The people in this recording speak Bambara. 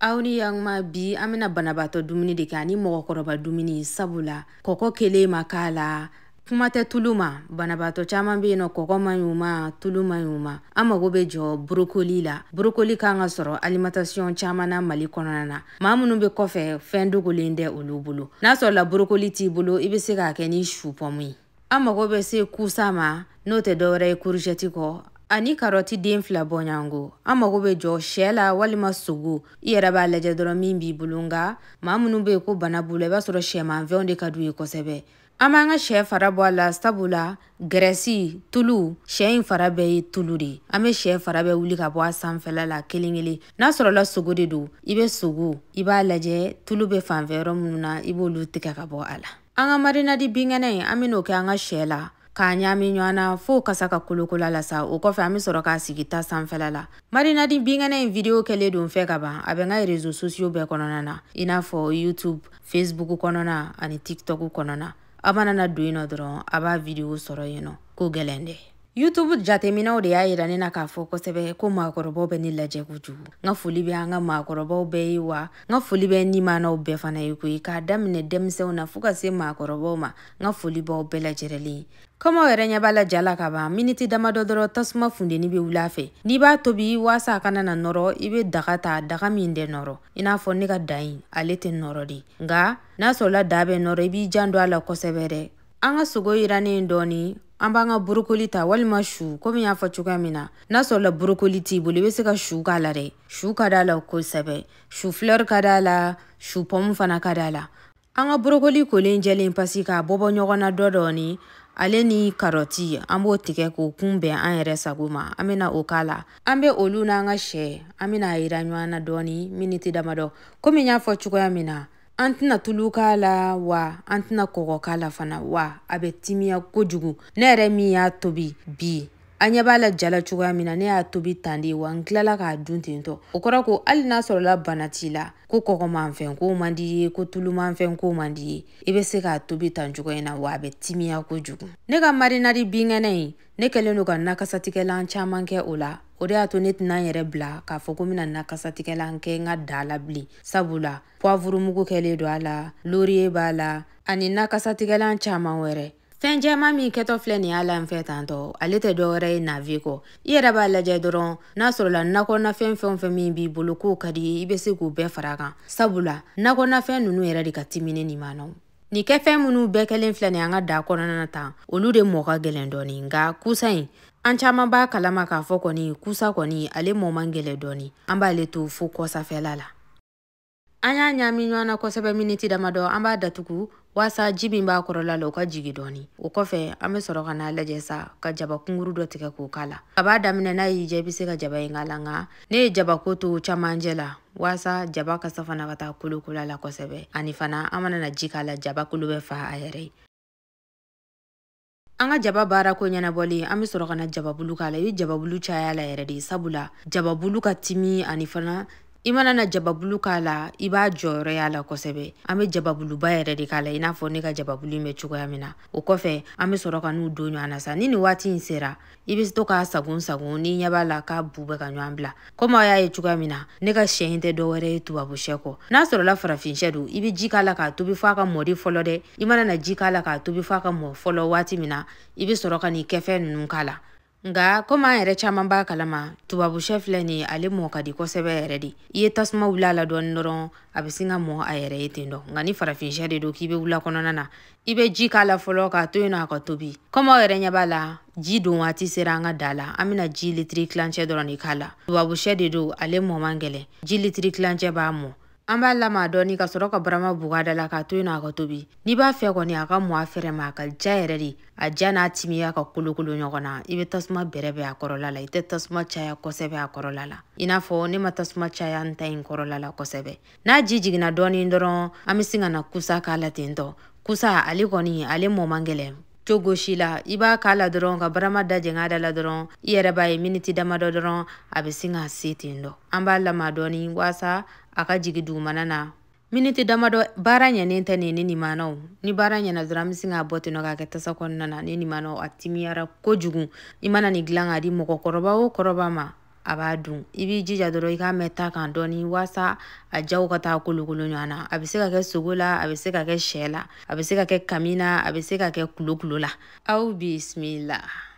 Auni yang ma bi amina banabato dumuni de kani mɔgɔkɔrɔba dumuni sabula kɔkɔ kele makala kuma tɛ tulu ma banabato caman be yen nɔ kɔkɔ man ɲi ma tulu man ɲi ma an mago be jɔ brokoli la brokoli kan ka sɔrɔ alimentation caman na Mali kɔnɔna na maa minnu be kɔfɛ fɛn dogolen tɛ olu bolo n'a sɔrɔ la brokoli t'i bolo i be se k'a kɛ ni chou pomme ye an mago be se kusa ma n'o tɛ dɔwɛrɛ ye courgette kɔ ani karɔti den fila bɔɲango an mago be jɔ sɛ la walima sogo i yɛrɛ b'a lajɛ dɔrɔn min b'i bolo nga maa minnu be ko bana b'u la i b'a sɔrɔ sɛmanfɛnw de ka d'u ye kosɛbɛ an b'an ka sɛ fara bɔ a la sabula gɛrɛsi tulu sɛ in fara bɛɛ ye tulu de an be sɛ fara bɛɛ wuli ka bɔ a sanfɛla la kelen kelen n'a sɔrɔla sogo de don i be sogo i b'a lajɛ tulu be fanfɛ yɔrɔ minnu na i b'olu tigɛ ka bɔ a la an ka marinadi binkɛnɛ an ben'o kɛ an ka sɛ la k'a ɲaami ɲɔgɔn na fo kasa ka kolokola la sa o kɔfɛ an be sɔrɔ k'a sigi ta sanfɛla la marinadi binkɛnɛ in video kɛlen don fɛ ka ban a bɛ n ka réseaux sociaux bɛɛ kɔnɔna na i n'a fɔ YouTube Facebook kɔnɔna ani TikTok kɔnɔna a manana don yen nɔ dɔrɔn a b'a video sɔrɔ yen nɔ ko gɛlɛn dɛ YouTube jateminɛw de y'a yira ne na k'a fɔ kosɛbɛ ko maakɔrɔbaw bɛ ne lajɛ kojugu n ka foli bɛ an ka maakɔrɔbaw bɛɛ ye wa n ka foli bɛ nimanaw bɛɛ fana ye koyi k'a daminɛ denmisɛnw na fo ka se maakɔrɔbaw ma n ka foli b'aw bɛɛ lajɛlen kɔmɔ yɛrɛ ɲɛ b'a la jala ka ban miniti damadɔ dɔrɔn tasuma fundeni bɛ wuli a fɛ n'i b'a tobi waasa a kana na nɔrɔ i bɛ daga ta daga min tɛ nɔrɔ i n'a fɔ ne ka da in ale tɛ nɔrɔ de nka n'a sɔrɔla da bɛ nɔrɔ i b'i jan don a la kosɛbɛ dɛ an ka sogo yirannen dɔɔni an b'an ka brokoli ta walima su komi y'a fɔ cogoya min na n'a sɔrɔla brokoli t'i bolo i bɛ se ka su k'a la dɛ su ka d'a la kosɛbɛ su fleur ka d'a la su pomme fana ka d'a la an ka brokoli kolen jɛlen pasi k'a bɔbɔ ɲɔgɔn na dɔɔni ale ni karɔti an b'o tigɛ k'o kunbɛn an yɛrɛ sago ma an bɛna o k'a la an bɛ olu n'an ka sɛ an bɛna yira ɲɔgɔn na dɔɔni miniti damadɔ komi y'a fɔ cogoya min na an tɛna tulu k'a la wa an tɛna kɔgɔ k'a la fana wa a bɛ timiya kojugu ne yɛrɛ min y'a tobi bi a ɲɛ b'a la jala cogoya min na ne y'a tobi tan de wa n tilala k'a dun ten tɔ o kɔrɔ ko hali n'a sɔrɔla bana t'i la ko kɔgɔmanfɛn ko man di ye ko tulumanfɛn ko man di ye i bɛ se k'a tobi tan cogo in na wa a bɛ timiya kojugu ne ka marinadi binkɛnɛ in ne kɛlen don ka nakasatigɛlan caman kɛ o la o de y'a to ne tɛna n yɛrɛ bila k'a fɔ ko n bɛna nakasatigɛlan kɛ n ka da la bilen sabula poivre mugu kɛlen don a la laurier b'a la ani nakasatigɛlan caman wɛrɛ fɛn jɛman min kɛtɔ filɛ nin y'a la n fɛ tantɔ ale tɛ dɔwɛrɛ ye navet kɔ i yɛrɛ b'a lajɛ dɔrɔn n'a sɔrɔla nakɔnafɛn fɛn o fɛn min b'i bolo k'o ka di ye i bɛ se k'o bɛɛ fara kan sabula nakɔnafɛn ninnu yɛrɛ de ka timi ne nimanaw nin kɛfɛn minnu bɛɛ kɛlen filɛ nin an ka da kɔnɔna na tan olu de mɔ ka gɛlɛn dɔɔni nka kusa in an caman b'a kalama k'a fɔ kɔni kusa kɔni ale mɔ man gɛlɛn dɔɔni an b'ale to fo kɔsafɛla la an y'a ɲaami ɲɔgɔn na kosɛbɛ miniti damadɔ an b'a datugu waasa ji min b'a kɔrɔla la o ka jigi dɔɔni o kɔfɛ an bɛ sɔrɔ ka n'a lajɛ sa ka jaba kunguru dɔ tigɛ k'o k'a la a b'a daminɛ n'a y'i diya i bɛ se ka jaba in k'a la nka ne ye jabako to camancɛ la waasa jaba kasa fana ka taa kolokola la kosɛbɛ ani fana an mana na ji k'a la jaba kolo bɛ fa a yɛrɛ ye an ka jaba baara ko ɲɛnabɔli an bɛ sɔrɔ ka na jababulu k'a la i bɛ jababulu caya la yɛrɛ de sabula jababulu ka timi ani fana i mana na jababulu k'a la i b'a jɔyɔrɔ y'a la kosɛbɛ an bɛ jababuluba yɛrɛ de k'a la i n'a fɔ ne ka jababulu in bɛ cogoya min na o kɔfɛ an bɛ sɔrɔ ka n'u don ɲɔgɔn na sa ni nin waati in sera i bɛ to k'a sagon sagon ni ɲɛ b'a la k'a bu bɛ ka ɲɔgɔn bila komi aw y'a ye cogoya min na ne ka sɛ in tɛ dɔwɛrɛ ye tubabu sɛ kɔ n'a sɔrɔla farafin sɛ don i bɛ ji k'a la k'a tobi f'a ka mɔdi fɔlɔ dɛ i mana na ji k'a la k'a tobi f'a ka mɔ fɔlɔ waati min na i bɛ sɔrɔ ka nin kɛfɛn ninnu k'a la nka komi an yɛrɛ caman b'a kalama tubabu sɛ filɛ nin ale mɔ ka di kosɛbɛ yɛrɛ de i ye tasuma wuli a la dɔɔni dɔrɔn a bɛ sin ka mɔ a yɛrɛ ye ten dɔ nka ni farafin sɛ de don k'i bɛ wula kɔnɔna na i bɛ ji k'a la fɔlɔ k'a to yen nɔ a ka tobi komi aw yɛrɛ ɲɛ b'a la ji don waati sera an ka da la an bɛna ji litiri kilancɛ dɔrɔn de k'a la tubabu sɛ de don ale mɔ man gɛlɛn ji litiri kilancɛ b'a mɔ an b'a lama dɔɔni ka sɔrɔ ka barama buga da la k'a to yen nɔ a ka tobi n'i b'a fɛ kɔni a ka mɔ a fɛrɛ ma a ka ja yɛrɛ de a ja n'a timiya ka kolokolo ɲɔgɔn na i bɛ tasuma bɛrɛbɛn a kɔrɔla la i tɛ tasuma caya kosɛbɛ a kɔrɔla la i n'a fɔ ne ma tasuma caya n ta in kɔrɔla la kosɛbɛ n'a ji jiginna dɔɔni dɔrɔn an bɛ sin ka na kusa k'a la ten tɔ kusa ale kɔni ale mɔ man gɛlɛn cogo si la i b'a k'a la dɔrɔn ka barama da jɛngɛ a da la dɔrɔn i yɛrɛ b'a ye miniti damadɔ dɔrɔn a bɛ sin ka se ten dɔ an b'a lama dɔɔni waasa a ka jigin dugumana na miniti damadɔ baara ɲɛnen tɛ nin ne nimanaw ni baara ɲɛna dɔrɔn an bɛ sin k'a bɔ ten nɔ k'a kɛ tasa kɔnɔna na ne nimanaw a timiyara kojugu i mana nin dilan k'a di mɔgɔkɔrɔba o kɔrɔba ma a b'a dun. I b'i jija dɔrɔn i k'a mɛn ta kan dɔɔni waasa a jaw ka taa kolokolo ɲɔgɔn na. A bɛ se ka kɛ sogo la, a bɛ se ka kɛ sɛ la, a bɛ se ka kɛ kami na, a bɛ se ka kɛ kulo la. Aw bismillah.